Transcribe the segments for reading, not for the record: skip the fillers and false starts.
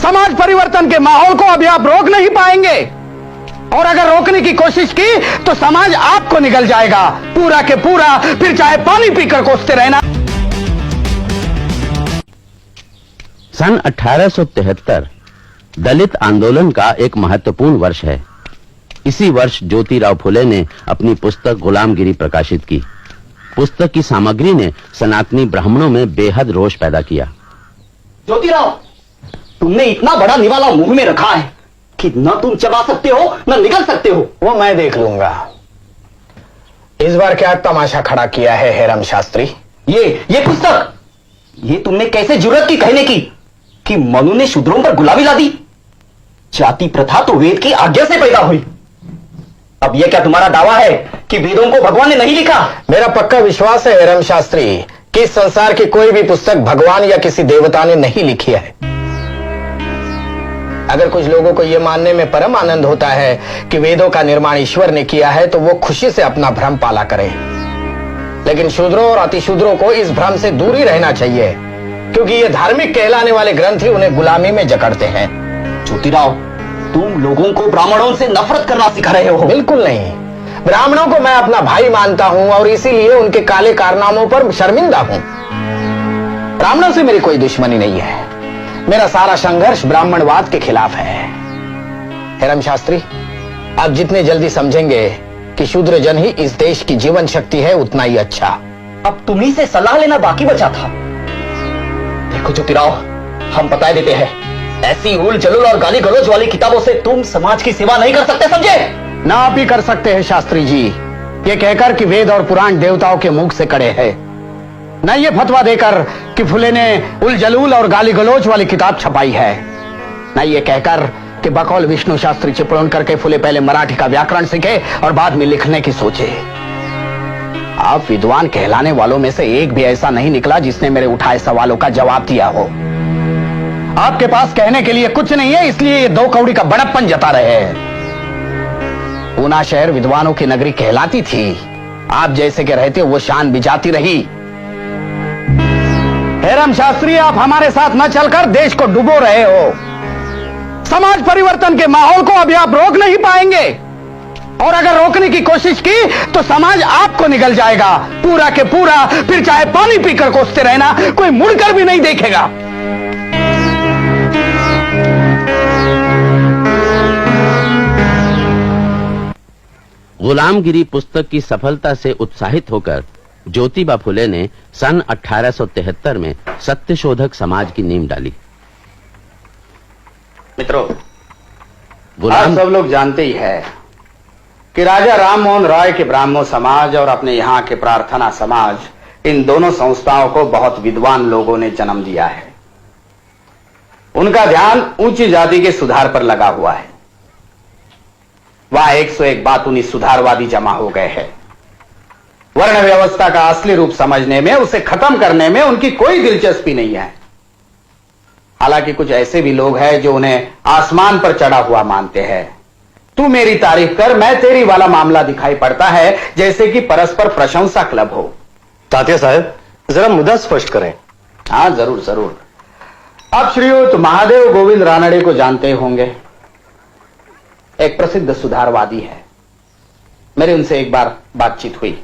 समाज परिवर्तन के माहौल को अभी आप रोक नहीं पाएंगे, और अगर रोकने की कोशिश की तो समाज आपको निगल जाएगा पूरा के पूरा, फिर चाहे पानी पीकर कोसते रहना। सन 1873 दलित आंदोलन का एक महत्वपूर्ण वर्ष है। इसी वर्ष ज्योतिराव फुले ने अपनी पुस्तक गुलामगिरी प्रकाशित की। पुस्तक की सामग्री ने सनातनी ब्राह्मणों में बेहद रोष पैदा किया। ज्योतिराव, तुमने इतना बड़ा निवाला मुंह में रखा है कि न तुम चबा सकते हो न निगल सकते हो। वो मैं देख लूंगा। इस बार क्या तमाशा खड़ा किया है हेरम शास्त्री? ये पुस्तक, ये तुमने कैसे जुर्रत की कहने की कि मनु ने शूद्रों पर गुलामी ला दी? जाति प्रथा तो वेद की आज्ञा से पैदा हुई। अब यह क्या तुम्हारा दावा है कि वेदों को भगवान ने नहीं लिखा? मेरा पक्का विश्वास है हेरम शास्त्री कि इस संसार की कोई भी पुस्तक भगवान या किसी देवता ने नहीं लिखी है। अगर कुछ लोगों को यह मानने में परम आनंद होता है कि वेदों का निर्माण ईश्वर ने किया है तो वो खुशी से अपना भ्रम पाला करें, लेकिन शूद्रों और अतिशूद्रों को इस भ्रम से दूर ही रहना चाहिए, क्योंकि ये धार्मिक कहलाने वाले ग्रंथ ही उन्हें गुलामी में जकड़ते हैं। ज्योतिराव, तुम लोगों को ब्राह्मणों से नफरत करना सिखा रहे हो। बिल्कुल नहीं, ब्राह्मणों को मैं अपना भाई मानता हूं और इसीलिए उनके काले कारनामों पर शर्मिंदा हूं। ब्राह्मणों से मेरी कोई दुश्मनी नहीं है। मेरा सारा संघर्ष ब्राह्मणवाद के खिलाफ है। हेरम शास्त्री, आप जितने जल्दी समझेंगे कि शूद्र जन ही इस देश की जीवन शक्ति है, उतना ही अच्छा। अब तुम्ही से सलाह लेना बाकी बचा था। देखो ज्योतिराव, हम बता देते हैं, ऐसी उल जलूल और गाली गलौज वाली किताबों से तुम समाज की सेवा नहीं कर सकते, समझे? ना आप ही कर सकते हैं शास्त्री जी, ये कहकर कि वेद और पुराण देवताओं के मुख से कड़े हैं, न ये फतवा देकर कि फुले ने उल जलूल और गाली गलौज वाली किताब छपाई है, न ये कहकर कि बकौल विष्णु शास्त्री चिपळूण करके फुले पहले मराठी का व्याकरण सीखे और बाद में लिखने की सोचे। आप विद्वान कहलाने वालों में से एक भी ऐसा नहीं निकला जिसने मेरे उठाए सवालों का जवाब दिया हो। आपके पास कहने के लिए कुछ नहीं है, इसलिए ये दो कौड़ी का बड़प्पन जता रहे हैं। पूना शहर विद्वानों की नगरी कहलाती थी, आप जैसे के रहते वो शान बिजाती रही। हेरम शास्त्री, आप हमारे साथ न चलकर देश को डुबो रहे हो। समाज परिवर्तन के माहौल को अभी आप रोक नहीं पाएंगे, और अगर रोकने की कोशिश की तो समाज आपको निगल जाएगा पूरा के पूरा, फिर चाहे पानी पीकर कोसते रहना, कोई मुड़कर भी नहीं देखेगा। गुलामगिरी पुस्तक की सफलता से उत्साहित होकर ज्योतिबा फुले ने सन 1873 में सत्यशोधक समाज की नींव डाली। मित्रों, आप सब लोग जानते ही है कि राजा राममोहन राय के ब्राह्मण समाज और अपने यहाँ के प्रार्थना समाज, इन दोनों संस्थाओं को बहुत विद्वान लोगों ने जन्म दिया है। उनका ध्यान ऊंची जाति के सुधार पर लगा हुआ है। वहां 101 बातूनी सुधारवादी जमा हो गए हैं। वर्ण व्यवस्था का असली रूप समझने में, उसे खत्म करने में उनकी कोई दिलचस्पी नहीं है। हालांकि कुछ ऐसे भी लोग हैं जो उन्हें आसमान पर चढ़ा हुआ मानते हैं। तू मेरी तारीफ कर, मैं तेरी वाला मामला दिखाई पड़ता है जैसे कि परस्पर प्रशंसा क्लब हो। तात्या साहब, जरा मुद्दा स्पष्ट करें। हाँ, जरूर जरूर। आप श्रीयुत महादेव गोविंद रानड़े को जानते होंगे, एक प्रसिद्ध सुधारवादी है। मेरी उनसे एक बार बातचीत हुई।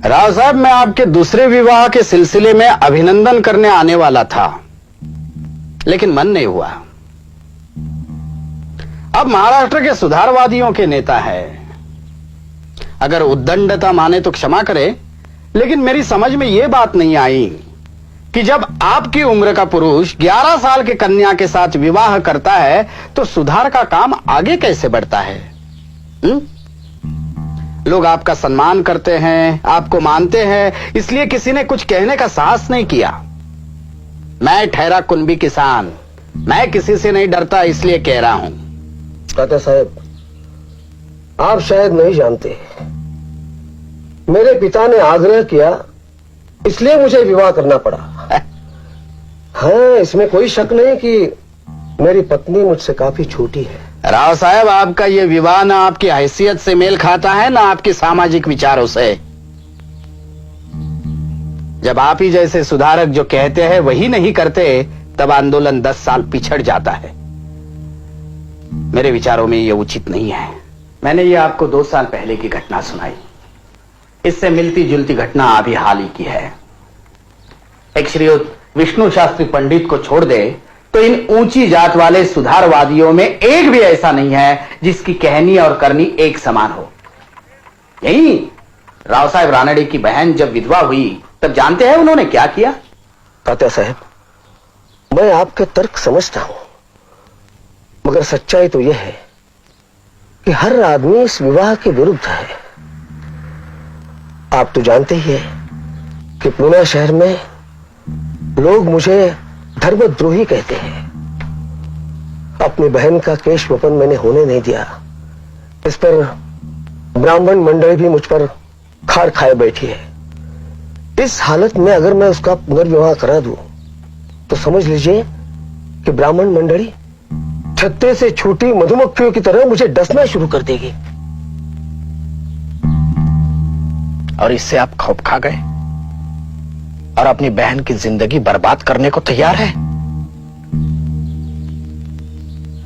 राव साहब, मैं आपके दूसरे विवाह के सिलसिले में अभिनंदन करने आने वाला था, लेकिन मन नहीं हुआ। अब महाराष्ट्र के सुधारवादियों के नेता है। अगर उद्दंडता माने तो क्षमा करे, लेकिन मेरी समझ में यह बात नहीं आई कि जब आपकी उम्र का पुरुष 11 साल के कन्या के साथ विवाह करता है तो सुधार का काम आगे कैसे बढ़ता है? लोग आपका सम्मान करते हैं, आपको मानते हैं, इसलिए किसी ने कुछ कहने का साहस नहीं किया। मैं ठहरा कुनबी किसान, मैं किसी से नहीं डरता, इसलिए कह रहा हूं। तात्या साहब, आप शायद नहीं जानते, मेरे पिता ने आग्रह किया, इसलिए मुझे विवाह करना पड़ा। हाँ, इसमें कोई शक नहीं कि मेरी पत्नी मुझसे काफी छोटी है। राव साहब, आपका ये विवाह ना आपकी हैसियत से मेल खाता है, ना आपके सामाजिक विचारों से। जब आप ही जैसे सुधारक जो कहते हैं वही नहीं करते, तब आंदोलन 10 साल पिछड़ जाता है। मेरे विचारों में ये उचित नहीं है। मैंने ये आपको 2 साल पहले की घटना सुनाई। इससे मिलती जुलती घटना अभी हाल ही की है। एक श्रीयुत विष्णु शास्त्री पंडित को छोड़ दे तो इन ऊंची जात वाले सुधारवादियों में एक भी ऐसा नहीं है जिसकी कहनी और करनी एक समान हो। यही राव साहेब रानड़े की बहन जब विधवा हुई तब जानते हैं उन्होंने क्या किया? तात्या साहब, मैं आपके तर्क समझता हूं, मगर सच्चाई तो यह है कि हर आदमी इस विवाह के विरुद्ध है। आप तो जानते ही हैं कि पूना शहर में लोग मुझे धर्मद्रोही कहते हैं। अपनी बहन का केश वपन मैंने होने नहीं दिया। इस पर ब्राह्मण मंडली भी मुझ पर खार खाए बैठी है। इस हालत में अगर मैं उसका पुनर्विवाह करा दूं तो समझ लीजिए कि ब्राह्मण मंडली छत्ते से छूटी मधुमक्खियों की तरह मुझे डसना शुरू कर देगी। और इससे आप खौफ खा गए और अपनी बहन की जिंदगी बर्बाद करने को तैयार है।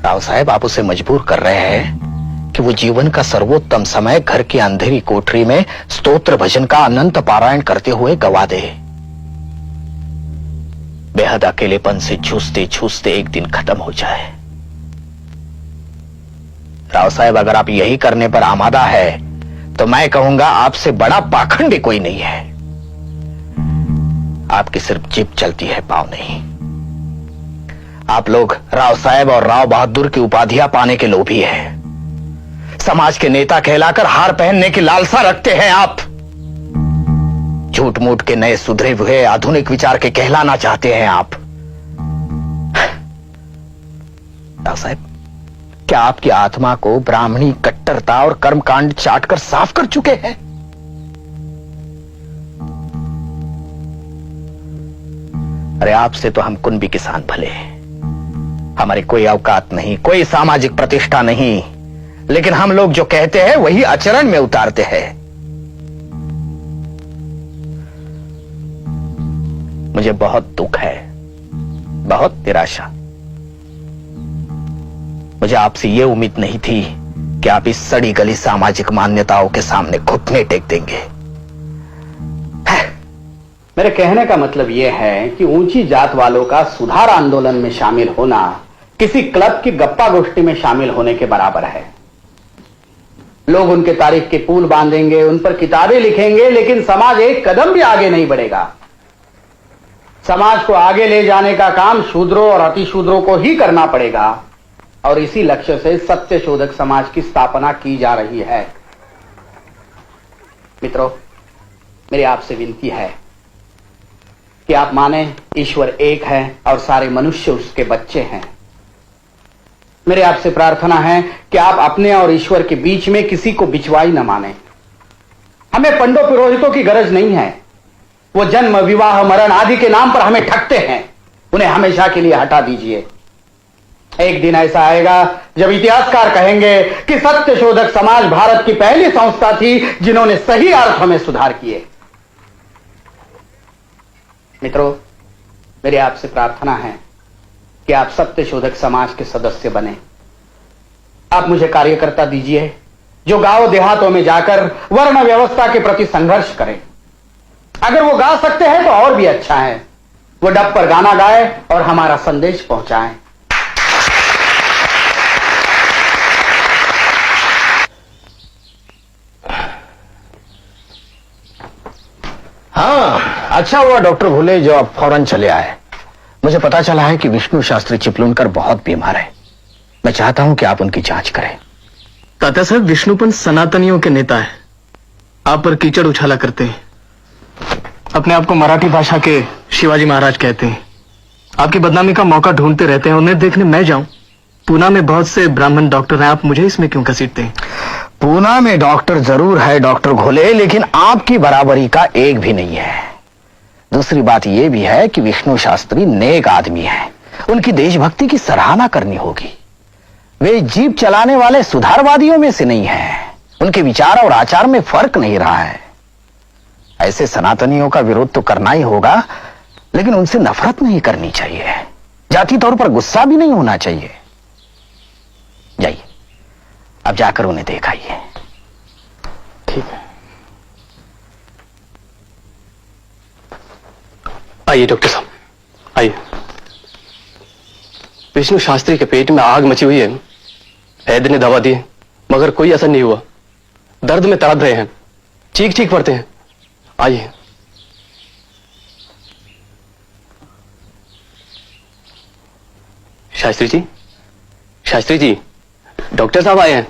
राव साहब, आप उसे मजबूर कर रहे हैं कि वो जीवन का सर्वोत्तम समय घर की अंधेरी कोठरी में स्तोत्र भजन का अनंत पारायण करते हुए गवा दे। बेहद अकेलेपन से जूझते जूझते एक दिन खत्म हो जाए। राव साहब, अगर आप यही करने पर आमादा है तो मैं कहूंगा आपसे बड़ा पाखंडी कोई नहीं है। आपकी सिर्फ जीभ चलती है, पांव नहीं। आप लोग राव साहब और राव बहादुर की उपाधियां पाने के लोभी हैं। समाज के नेता कहलाकर हार पहनने की लालसा रखते हैं आप। झूठ मूठ के नए सुधरे हुए आधुनिक विचार के कहलाना चाहते हैं आप। राव साहब, क्या आपकी आत्मा को ब्राह्मणी कट्टरता और कर्मकांड चाटकर साफ कर चुके हैं? अरे आपसे तो हम कुनबी किसान भले हैं, हमारी कोई औकात नहीं, कोई सामाजिक प्रतिष्ठा नहीं, लेकिन हम लोग जो कहते हैं वही आचरण में उतारते हैं। मुझे बहुत दुख है, बहुत निराशा। मुझे आपसे यह उम्मीद नहीं थी कि आप इस सड़ी गली सामाजिक मान्यताओं के सामने घुटने टेक देंगे। मेरे कहने का मतलब यह है कि ऊंची जात वालों का सुधार आंदोलन में शामिल होना किसी क्लब की गप्पा गोष्ठी में शामिल होने के बराबर है। लोग उनके तारीख के पुल बांधेंगे, उन पर किताबें लिखेंगे, लेकिन समाज एक कदम भी आगे नहीं बढ़ेगा। समाज को आगे ले जाने का काम शूद्रों और अतिशूद्रों को ही करना पड़ेगा और इसी लक्ष्य से सत्य शोधक समाज की स्थापना की जा रही है। मित्रों, मेरी आपसे विनती है कि आप माने ईश्वर एक है और सारे मनुष्य उसके बच्चे हैं। मेरे आपसे प्रार्थना है कि आप अपने और ईश्वर के बीच में किसी को बिचवाई न माने। हमें पंडों पुरोहितों की गरज नहीं है। वो जन्म, विवाह, मरण आदि के नाम पर हमें ठगते हैं, उन्हें हमेशा के लिए हटा दीजिए। एक दिन ऐसा आएगा जब इतिहासकार कहेंगे कि सत्य शोधक समाज भारत की पहली संस्था थी जिन्होंने सही अर्थों में सुधार किए। मित्रों, मेरी आपसे प्रार्थना है कि आप सत्य शोधक समाज के सदस्य बने। आप मुझे कार्यकर्ता दीजिए जो गांव देहातों में जाकर वर्ण व्यवस्था के प्रति संघर्ष करें। अगर वो गा सकते हैं तो और भी अच्छा है। वो डब पर गाना गाए और हमारा संदेश पहुंचाएं। हाँ, अच्छा हुआ डॉक्टर भूले जो आप फौरन चले आए। मुझे पता चला है कि विष्णु शास्त्री चिपलूनकर बहुत बीमार है। मैं चाहता हूं कि आप उनकी जांच करें। तात्या साहब, विष्णुपंत सनातनियों के नेता है। आप पर कीचड़ उछाला करते हैं। अपने आप को मराठी भाषा के शिवाजी महाराज कहते हैं। आपकी बदनामी का मौका ढूंढते रहते हैं। उन्हें देखने मैं जाऊं? पूना में बहुत से ब्राह्मण डॉक्टर हैं, आप मुझे इसमें क्यों घसीटते हैं? पूना में डॉक्टर जरूर है डॉक्टर घोले, लेकिन आपकी बराबरी का एक भी नहीं है। दूसरी बात यह भी है कि विष्णु शास्त्री नेक आदमी है। उनकी देशभक्ति की सराहना करनी होगी। वे जीप चलाने वाले सुधारवादियों में से नहीं हैं। उनके विचार और आचार में फर्क नहीं रहा है। ऐसे सनातनियों का विरोध तो करना ही होगा, लेकिन उनसे नफरत नहीं करनी चाहिए। जाति तौर पर गुस्सा भी नहीं होना चाहिए। अब जाकर उन्हें देख आइए। ठीक है। आइए डॉक्टर साहब, आइए। विष्णु शास्त्री के पेट में आग मची हुई है। वैद्य ने दवा दी है, मगर कोई असर नहीं हुआ। दर्द में तड़प रहे हैं, चीख चीख पड़ते हैं। आइए। शास्त्री जी, शास्त्री जी, डॉक्टर साहब आए हैं।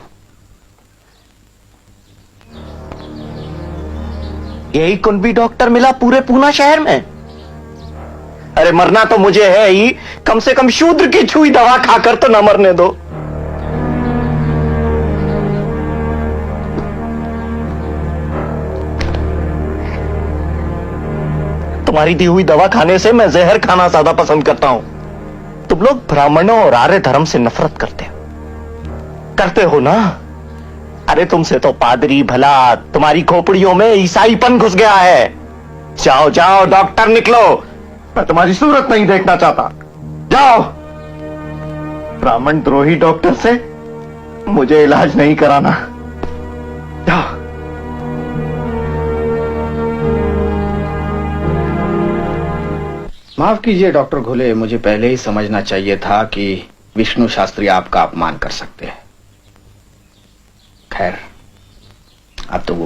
यही कुंभी डॉक्टर मिला पूरे पूना शहर में? अरे मरना तो मुझे है ही, कम से कम शूद्र की छुई दवा खाकर तो न मरने दो। तुम्हारी दी हुई दवा खाने से मैं जहर खाना ज्यादा पसंद करता हूं। तुम लोग ब्राह्मणों और आर्य धर्म से नफरत करते हो ना? अरे तुमसे तो पादरी भला, तुम्हारी खोपड़ियों में ईसाईपन घुस गया है। जाओ जाओ डॉक्टर निकलो, मैं तुम्हारी सूरत नहीं देखना चाहता। जाओ। ब्राह्मण द्रोही डॉक्टर से मुझे इलाज नहीं कराना। जाओ। माफ कीजिए डॉक्टर घुले, मुझे पहले ही समझना चाहिए था कि विष्णु शास्त्री आपका अपमान कर सकते हैं। खैर, अब तो वो